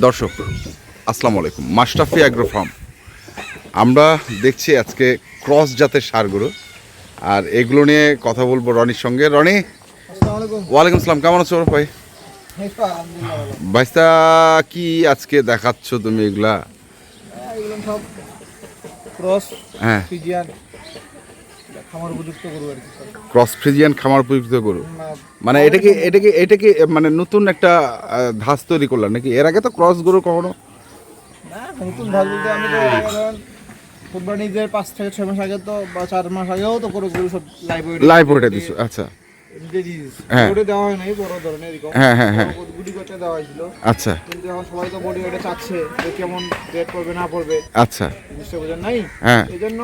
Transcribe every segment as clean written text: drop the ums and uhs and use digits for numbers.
দর্শক আসসালামু আলাইকুম, মাশরাফি অ্যাগ্রো ফার্ম। আমরা দেখছি আজকে ক্রস জাতের ষাঁড়গুলো, আর এগুলো নিয়ে কথা বলবো রনির সঙ্গে। রনি, ওয়ালাইকুম আসসালাম, কেমন আছো ভাই? ভাইস্তা, কি আজকে দেখাচ্ছ তুমি এগুলা? হ্যাঁ, ক্রস ফ্রিজিয়ান খামার উপযুক্ত গরু। মানে এটাকে মানে নতুন একটা ধাঁচ তৈরি করলাম নাকি? এর আগে তো ক্রস গরু কখনো নতুন ধান বলতে আমি তো ফুটবলের 5 থেকে 6 মাস আগে তো বা 4 মাস আগেও তো করে গরু সব লাইভ ওটা দিছো। আচ্ছা, হ্যাঁ বডি দেওয়া হয় নাই বড় ধরনের এরকম। হ্যাঁ হ্যাঁ হ্যাঁ, গুডি করতে দেওয়া হয়েছিল। আচ্ছা, কিন্তু এখন সবাই তো বডি ওটা চাচ্ছে যে কেমন রেট পড়বে না পড়বে। আচ্ছা, বুঝতে বুঝেন নাই? হ্যাঁ, এইজন্য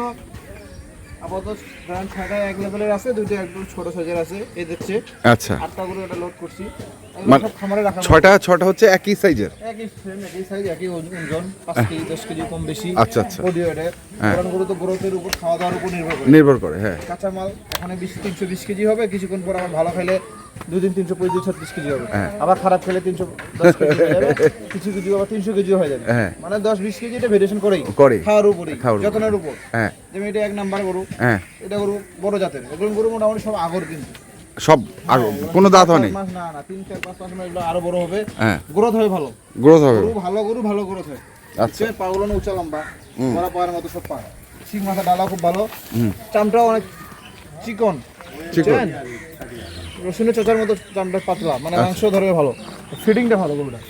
আপাতত ব্র্যান্ড ছাড়া এক লেভেলের আছে, দুটো একদম ছোট সাইজের আছে। এই দেখছে আচ্ছা, 8টা গরু এটা লোড করছি। মানে সব খামারে রাখা ছটা হচ্ছে একই সাইজের, একই ফ্রেম একই সাইজ একই ওজন, 5 কেজি 10 কেজি কম বেশি। আচ্ছা আচ্ছা, বডি ওটা পুরান গরু তো গ্রোথের উপর খাওয়া দাওয়ার উপর নির্ভর করে। হ্যাঁ, কাঁচা মাল ওখানে 320 কেজি হবে, কিছুক্ষণ পর আবার ভালো খেলে 2 দিন 335-36 কেজি হবে। আবার খারাপ খেলে 310 কেজি হয়ে যাবে, কিছু কিছু আবার 300 কেজি হয়ে যাবে। মানে 10-20 কেজি এটা ভেরিয়েশন করেই খাওয়ার উপরেই, যত্নের উপর। যেমন এটা 1 নাম্বার গরু, এটা গরু বড় জাতের। এগুলো গরু মোটামুটি সব আগর, কিন্তু সব আর কোনো দাঁত হয় নাই। না না 3-4-5 মাস এগুলো আরো বড় হবে, গ্রোথ হবে ভালো, ভালো গ্রোথ হয়। আচ্ছা, পাগুলো উঁচা লম্বা, বড় পায়ের মতো সব পা, শিং মাথা ডালা খুব ভালো, চামড়াও অনেক চিকন, রসুনের চোচার মতো চামড়া পাতলা, মানে মাংস ধরে ভালো, ফিটিংটা ভালো গরুটা,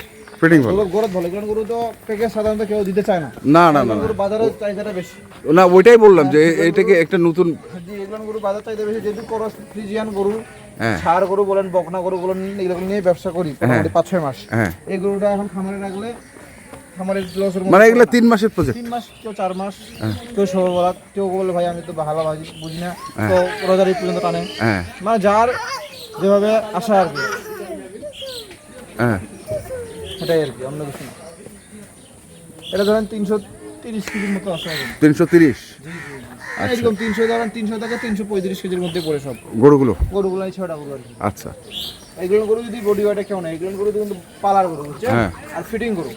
ফিটিং ভালো, গ্রোথ ভালো। এগুলো গরু তো প্যাকেজ সাধারণত কেউ দিতে চায় না। না না না, গরু বাজারে চাহিদাটা বেশি। না ওইটাই বললাম যে এটাকে একটা নতুন, এগুলো গরু বাজার চাহিদা বেশি, যেহেতু ক্রস ফ্রিজিয়ান গরু, ষাঁড় গরু বলেন, বকনা গরু বলেন, এগুলো নিয়ে ব্যবসা করি 5-6 মাস। এই গরুটা এখন খামারে রাখলে খামারের লসের মানে এগুলো 3 মাসের প্রজেক্ট, 3 মাস, কেউ 4 মাস, কেউ 16 বলা, কেউ বলে ভাই আমি তো ভালো বুঝি না, তো রোজার ঈদ পর্যন্ত টানে। মানে যার যেভাবে আশা আর কি, সেটাই আর কি, অন্য কিছু না। এটা ধরেন 330 কেজির মতো আছে। 330? একদম 300 ধরেন, 300 থেকে 335 কেজির মধ্যে পড়ে সব গরুগুলো এই 6টা গরু আর কি। আচ্ছা, এগুলো গরু যদি বডি ওয়েটে কেউ নেই, এগুলো গরু কিন্তু পালার গরু, বুঝছেন? আর ফিটিং গরু,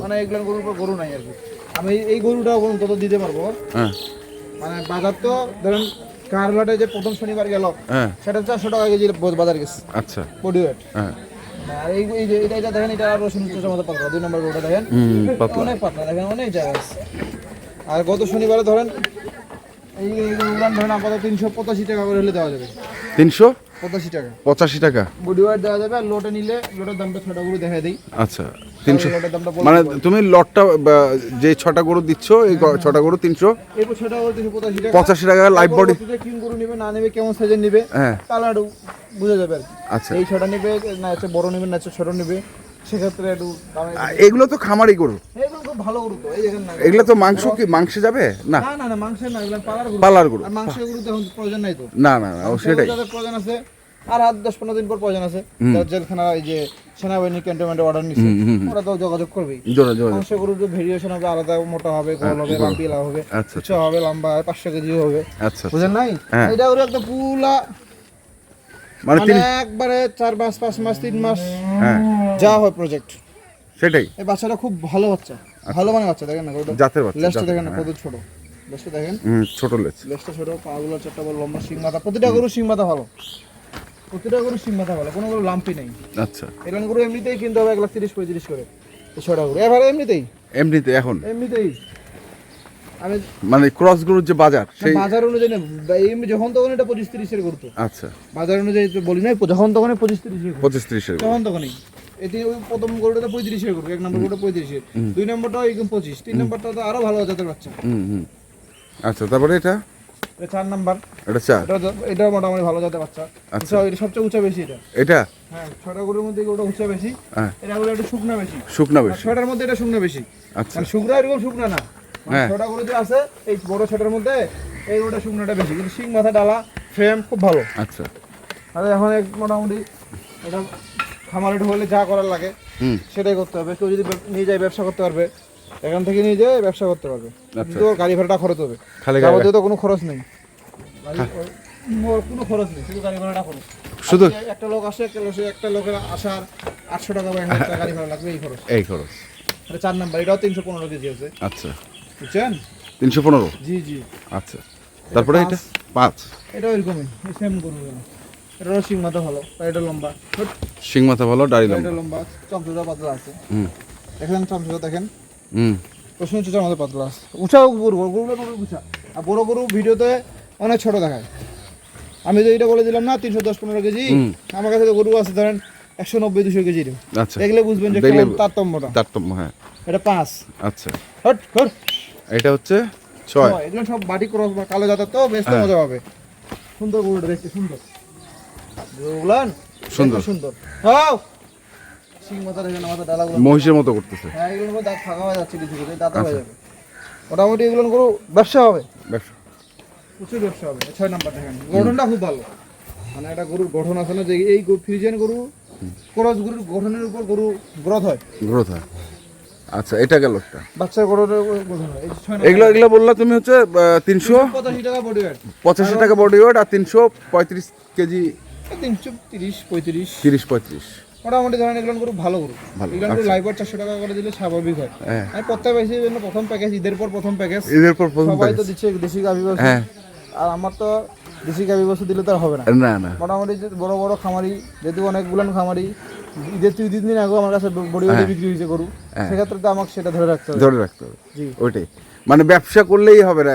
মানে এগুলো গরুর উপর গরু নাই আর কি। আমি এই গরুটাও তত দিতে পারবো। মানে বাজার তো ধরেন কারলাটে যে প্রথম শনিবার গেল, সেটা 400 টাকা কেজি বাজার গেছে। আচ্ছা, বডি ওয়েট। আর এই যে এটা দেখেন, এটা রসুন চোষার মতো পাতলা, 2 নম্বর গরুটা দেখেন, অনেক পাতলা, দেখেন অনেক জায়গা আছে। আর গত শনিবারে ধরেন এই গরুগুলো ধরেন আপাতত 385 টাকা করে হলে দেওয়া যাবে। 385 টাকা, 85 টাকা বডি ওয়েট দেওয়া যাবে। আর লোটে নিলে লোটের দামটা 6টা গরু দেখাই দেই। আচ্ছা, 300 মানে তুমি লটটা যে 6টা গরু দিচ্ছ, এই 6টা গরু 300, এই 6টা গরু 385 টাকা, 85 টাকা লাইভ বডি। কিং গরু নেবে না নেবে, কেমন সাইজের নেবে, কালার বুঝা যাবে আর কি। আচ্ছা, এই 6টা নেবে না, হচ্ছে বড় নেবে না, হচ্ছে ছোট নেবে, সেক্ষেত্রে একটু এগুলো তো খামারি গরু, এগুলো খুব ভালো গরু তো। এই দেখেন না, এগুলো তো মাংস কি মাংসে যাবে না? না না না, মাংসের না, এগুলো পালার গরু। আর মাংসের গরু তো এখন প্রয়োজন নাই তো। না না না, সেটাই প্রয়োজন আছে, আর 10-15 দিন পর প্রয়োজন আছে। জেলখানা এই যে সেনাবাহিনী ক্যান্টনমেন্টে অর্ডার নিচ্ছে, ওরা তো যোগাযোগ করবেই। মাংসের গরুর যে ভেরিয়েশন হবে, আলাদা মোটা হবে, গোল হবে, লাম্পি হবে, উঁচা হবে, লম্বা হবে, 500 কেজি হবে। আচ্ছা, বুঝেন নাই? এটা ওর একটা পুলা, মানে একবারে 4-5 মাস 3 মাস যা হয় প্রজেক্ট, সেটাই। এই বাচ্চাটা খুব ভালো বাচ্চা, ভালো মানে বাচ্চা। দেখেন না জাতের বাচ্চা, লেজটা দেখেন না কত ছোট, লেজটা দেখেন, ছোট লেজটা ছোট, পাগুলো 4টা বড় লম্বা, সিং মাথা, প্রতিটা গরু সিং মাথা ভালো, কোনো গরু লাম্পি নেই। আচ্ছা, এরকম গরু এমনিতেই কিনতে হবে 1,30-35 করে, এই 6টা গরু এবারে এমনিতেই আমি মানে ক্রস গরুর যে বাজার, সেই বাজার অনুযায়ী না, এমনি যখন তখন এটা 25-30 এর গরু তো। আচ্ছা, বাজার অনুযায়ী তো বলি না, যখন তখন 25-30 এর, তখন তখনই। এটি ওই প্রথম গরুটা 35 এর গরু, 1 নম্বর গরুটা 35 এর, 2 নম্বরটা একদম 25, 3 নম্বরটা তো আরো ভালো জাতের বাচ্চা। আচ্ছা, তারপরে এটা 4 নাম্বার, এটা মোটামুটি ভালো জাতের বাচ্চা। আচ্ছা, এটা সবচেয়ে উঁচা বেশি, এটা হ্যাঁ 6টা গরুর মধ্যে ওটা উঁচা বেশি, এটা হলো একটু শুকনা বেশি। 6টার মধ্যে এটা শুকনা বেশি। আচ্ছা, মানে শুকনা এরকম শুকনা না, 6টা গরু যে আছে এই বড় 6টার মধ্যে এই ওটা শুকনাটা বেশি, কিন্তু সিং মাথা ডালা ফ্রেম খুব ভালো। আচ্ছা, আর এখন মোটামুটি এটা খামারে ঢুকলে যা করার লাগে সেটাই করতে হবে। কেউ যদি নিয়ে যায় ব্যবসা করতে পারবে, এখান থেকে নিয়ে যায় ব্যবসা করতে পারবে, কিন্তু গাড়ি ভাড়াটা খরচ হবে, যাবতীয় তো কোনো খরচ নেই, কোনো খরচ নেই, শুধু গাড়ি ভাড়াটা খরচ। শুধু একটা লোক আসে, একটা লোকের আসার 800 টাকা বা 1000 টাকা গাড়ি ভাড়া লাগবে, এই খরচ। এটা 4 নাম্বার, এটাও 315 কেজি আছে। আচ্ছা, বুঝছেন? 315। জি জি। আচ্ছা, তারপরে এটা 5। এটা এরকমই, সেম গরু। এটারও শিং মাথা ভালো, এটা লম্বা, শিং মাথা ভালো, দাড়ি এটা লম্বা। লম্বা, চমচটা পাতলা আছে। হুম দেখেন চমচটা দেখেন, হুম। প্রশ্ন হচ্ছে আমাদের পাতলা আছে। উঁচাও গরুগুলো উঁচা, আর বড় গরু ভিডিওতে অনেক ছোট দেখায়। আমি যে এটা বলে দিলাম না 310-15 কেজি, আমার কাছে তো গরু আছে ধরেন 190-200 কেজি। আচ্ছা, দেখলে বুঝবেন যে দেখলে কেমন তারতম্যটা। তারতম্য, হ্যাঁ। এটা 5। আচ্ছা, হট হট। এটা হচ্ছে 6। এগুলো সব বাটি ক্রস বা কালো জাতের, তো বেশ তো মজা পাবে। সুন্দর গরুটা দেখতে, সুন্দর গরুগুলান, সুন্দর সুন্দর। হাও সিং মাথা দেখেন, মাথা ডালাগুলো মহিষের মতো করতেছে। হ্যাঁ, এগুলোর মধ্যে দাঁত ফাঁকা হয়ে যাচ্ছে, কিছু কিছু দাঁত হয়ে যাবে। মোটামুটি এগুলো গরু ব্যবসা হবে, ব্যবসা। প্রচুর ব্যবসা হবে। 6 নাম্বার দেখেন, গঠনটা খুব ভালো। মানে একটা গরুর গঠন আছে না, যে এই ফ্রিজিয়ান গরু ক্রস গরুর গঠনের উপর গরু গ্রোথ হয়, গ্রোথ হয়। আচ্ছা, এটা গেল একটা। বাচ্চার গরুর গ্রোথ হয়। এই 6 নাম্বার এগুলো বললা তুমি হচ্ছে 85 টাকা বডি ওয়েট, 385 টাকা বডি ওয়েট, আর 335 কেজি, 330-35। 30-35। মোটামুটি ধরেন এগুলো গরু ভালো গরু। ভালো, এগুলো গরু আচ্ছা। লাইভ 400 টাকা করে দিলে স্বাভাবিক হয়। হ্যাঁ। আমি প্রত্যেক মাসের জন্য প্রথম প্যাকেজ, ঈদের পর প্রথম প্যাকেজ, এদের পর প্রথম সবাই তো package। দিচ্ছে দেশি গাভী বস্তু। হ্যাঁ। আর আমার তো দেশি গাভী বস্তু দিলে তো আর হবে না। না না, মোটামুটি যে বড় বড় খামারি, যেহেতু অনেকগুলো খামারি ঈদের 2 দিন আগেও আমার কাছে বডি ওয়েটে বিক্রি হয়েছে গরু, সেক্ষেত্রে তো আমাকে সেটা ধরে রাখতে হবে। ধরে রাখতে হবে। জি। ওইটাই, মানে ব্যবসা করলেই হবে না।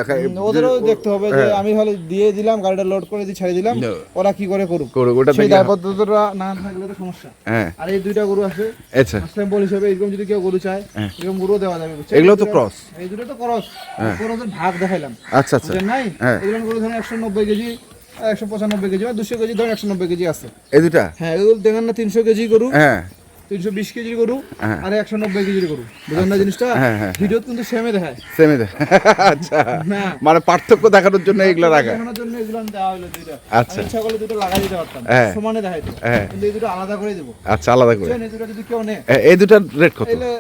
ওদেরও দেখতে হবে যে আমি হলে দিয়ে দিলাম, গাড়িটা লোড করে দিয়ে ছেড়ে দিলাম, ওরা কি করে করুক, ওটা সেই দেখলে দায়বদ্ধতা না থাকলে তো সমস্যা। হ্যাঁ। আর এই 2টা গরু আছে আচ্ছা, স্যাম্পল হিসেবে, এরকম যদি কেউ গরু চায় এরকম গরু দেওয়া যাবে। এগুলো তো ক্রস। এই 2টা তো ক্রস, ক্রসের ভাগ দেখাইলাম। আচ্ছা আচ্ছা, বুঝলেন নাই? হ্যাঁ। এগুলো গরু ধরেন 190 কেজি, 195 কেজি বা 200 কেজি, ধরেন 190 কেজি আছে। এই দুটা। হ্যাঁ, এগুলো দেখেন না 300 কেজি গরু, হ্যাঁ 320 কেজির গরু, হ্যাঁ। আর 190 কেজির গরু। বুঝলেন না জিনিসটা? হ্যাঁ, হ্যাঁ। ভিডিও কিন্তু সেমে দেখায় সেমে দে। আচ্ছা, না, মানে পার্থক্য দেখানোর জন্য এগুলো রাখা। দেখানোর জন্য এগুলো দেওয়া হলো 2টা। আচ্ছা। আমি ইচ্ছা করলে 2টা লাগাই দিতে পারতাম, হ্যাঁ। সমানে দেখাইতো, হ্যাঁ। কিন্তু এই 2টা আলাদা করে দেবো। আচ্ছা, আলাদা করে। বুঝছেন? এই 2টা যদি কেউ নেয়, এই দুটার রেট কত? তাহলে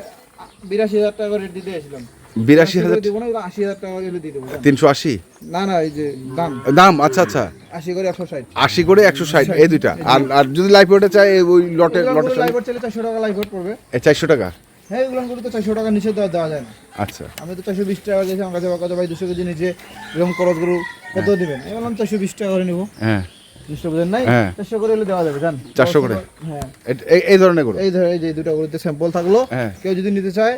82,000 টাকা করে রেট দিতে এসেছিলাম। 82,000। দিব না, 80,000 টাকা করে দিয়ে দেবো। 380 না না, এই যে দাম দাম। আচ্ছা আচ্ছা, 80 করে 160। 80 করে 160, এই দুইটা। আর যদি লাইফ ওয়েটে চাই, ওই লটে লাইভ চলে 400 টাকা লাইভ পড়বে। 400 টাকা। হ্যাঁ, এগুলো করে তো 400 টাকা নিচে দেওয়া যায় না। আচ্ছা, আমি তো 420 টাকা দিয়েছি, আমার কাছে কত ভাই 200 কেজি নিচে এরকম করজ গরু কত দিবেন? আমি বললাম 420 টাকা করে নেবো। হ্যাঁ। জিনিসটা বুঝেন নাই? হ্যাঁ। 400 করে হলে দেওয়া যাবে, জান? 400 করে? হ্যাঁ। এই ধরনের গরু। এই ধর, এই যে 2টা গরুতে স্যাম্পল থাকলো, হ্যাঁ। কেউ যদি নিতে চায়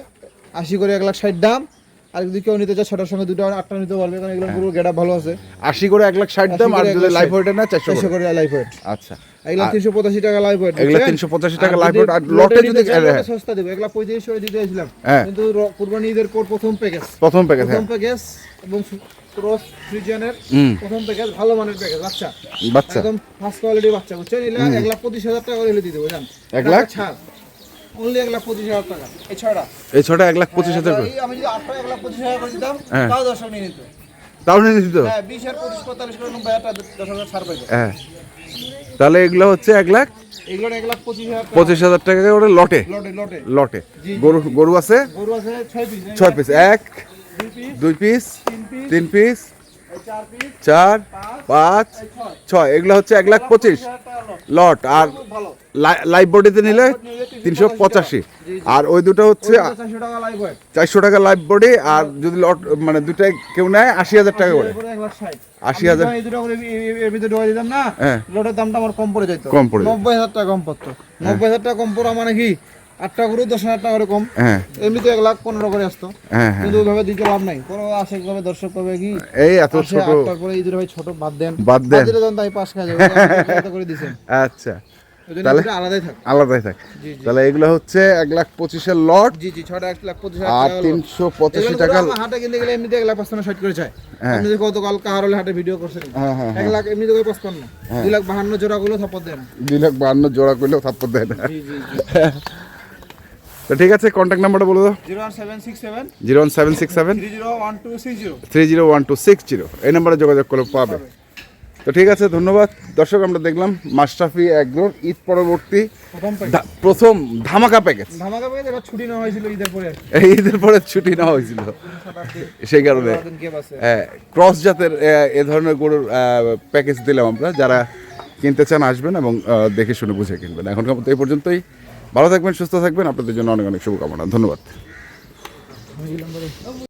80 করে 1,60,000 দাম। আর যদি কেউ নিতে চায় সেটার সঙ্গে 2টা 8টা নিতে পারবে, কারণ এগুলো গরুর গেটা ভালো আছে। 80 করে 1,60,000 দাম, আর 80 করে যদি লাইফ 1,60,000 ওয়েটে না 400 400 করে। করে লাইভ ওয়েট। আচ্ছা, এগুলো 385 টাকা লাইভ ওয়েট। এগুলো 385 টাকা লাইফ ওয়েট। আর লটে যদি সস্তা দেব, 1,35 করে দিতে এসেছিলাম, হ্যাঁ। কিন্তু কুরবানি ঈদের পর প্রথম প্যাকেজ, প্রথম প্যাকেজ। প্রথম প্যাকেজ এবং ক্রস ফ্রিজিয়ানের প্রথম প্যাকেজ, ভালো মানের প্যাকেজ, বাচ্চা বাচ্চা একদম ফার্স্ট কোয়ালিটির বাচ্চা। বুঝছেন? এগুলো 1,25,000 টাকা করে দিয়ে দেবো, জান? 1 লাখ ছাড়, অনলি 1,25,000 টাকা। এই ছড়া, এই ছটা 1,25,000 করে। আমি যদি 8টা 1,25,000 করে দিতাম, হ্যাঁ। তাও দর্শক নিয়ে নিত। তাও নিয়ে দিত। হ্যাঁ, 20 আর 25, 45 করে 90,000 টাকা দর্শকের ছাড় পাইতো। হ্যাঁ, তাহলে এগুলো হচ্ছে 1,25,000 এগুলো 1,25,000 টাকা টাকা করে লটে। লটে লটে। লটে জি, জি। গরু আছে গরু আছে 6 piece, 6 piece, 1 2 piece, 2 piece 3 piece, 3 piece 4 piece, 4 5 6, এগুলো হচ্ছে 1,25,000 লট। আর ভালো লাইভ বডিতে নিলে 385। আর ওই দুটো হচ্ছে 400 টাকা লাইভ ওয়েট, 400 টাকা লাইভ বডি। আর যদি লট মানে দুটাই কেউ নেয় 80,000 টাকা করে। 1,60,000। 80,000 এই দুটো করে এর ভিতরে ঢোকা দিতাম না, হ্যাঁ। লটের দামটা আমার কম পড়ে যেত, কম পড়ে যেত। 90,000 টাকা কম পড়তো। 90,000 টাকা কম পড়া মানে কি 8টা গরু 10,000 টাকা করে কম। হ্যাঁ এমনিতে 1,15,000 করে আসতো, হ্যাঁ হ্যাঁ, কিন্তু ওইভাবে দিতে লাভ নাই। কোনো আশেক ভাবে দর্শক পাবে কি এই এত আসে, ছোট। আর তারপরে এই দুটো ভাই ছোট বাদ দেন, বাদ দেন। দিলে দেন, তাই 5 খাওয়া যাবে, এত করে দিছেন। আচ্ছা, ওই জন্য তাহলে এটা আলাদাই থাকে। আলাদাই থাকে। জি জি তাহলে এগুলো হচ্ছে 1,25,000 লট, জি জি, 1,25,000 আর টাকা হলো। 385 এগুলো টাকা। আমার হাটে কিনতে গেলে এমনিতে 1,55,60 করে চায়। হ্যাঁ। আপনি যে গতকাল কাহারলে হাটে ভিডিও করছেন, হ্যাঁ হ্যাঁ 1 লাখ এমনিতে করে 55, 2,52,000 জোড়া গুলো থাপড় দেন। 2,52,000 জোড়া করলেও থাপ্পড় দেয় না। জি জি জি। তো ঠিক আছে, কন্ট্যাক্ট নাম্বারটা বলে দাও। 01767 01767 301260। 301260, এই নাম্বারে যোগাযোগ করলে পাবে। তো ঠিক আছে, ধন্যবাদ দর্শক। আমরা দেখলাম মাশরাফি এগ্রোর ঈদ পরবর্তী প্রথম প্যাকেজ, প্রথম ধামাকা প্যাকেজ। ধামাকা প্যাকেজ। এবার ছুটি নেওয়া হয়েছিল ঈদের পরে, এই ঈদের পরে ছুটি নেওয়া হয়েছিল, সেই কারণে দিন গ্যাপ আছে। ক্রস জাতের এ ধরনের গরুর প্যাকেজ দিলাম আমরা। যারা কিনতে চান আসবেন এবং দেখে শুনে বুঝে কিনবেন। এখনকার মতো এই পর্যন্তই। ভালো থাকবেন, সুস্থ থাকবেন। আপনাদের জন্য অনেক অনেক শুভকামনা। ধন্যবাদ। আমি গেলাম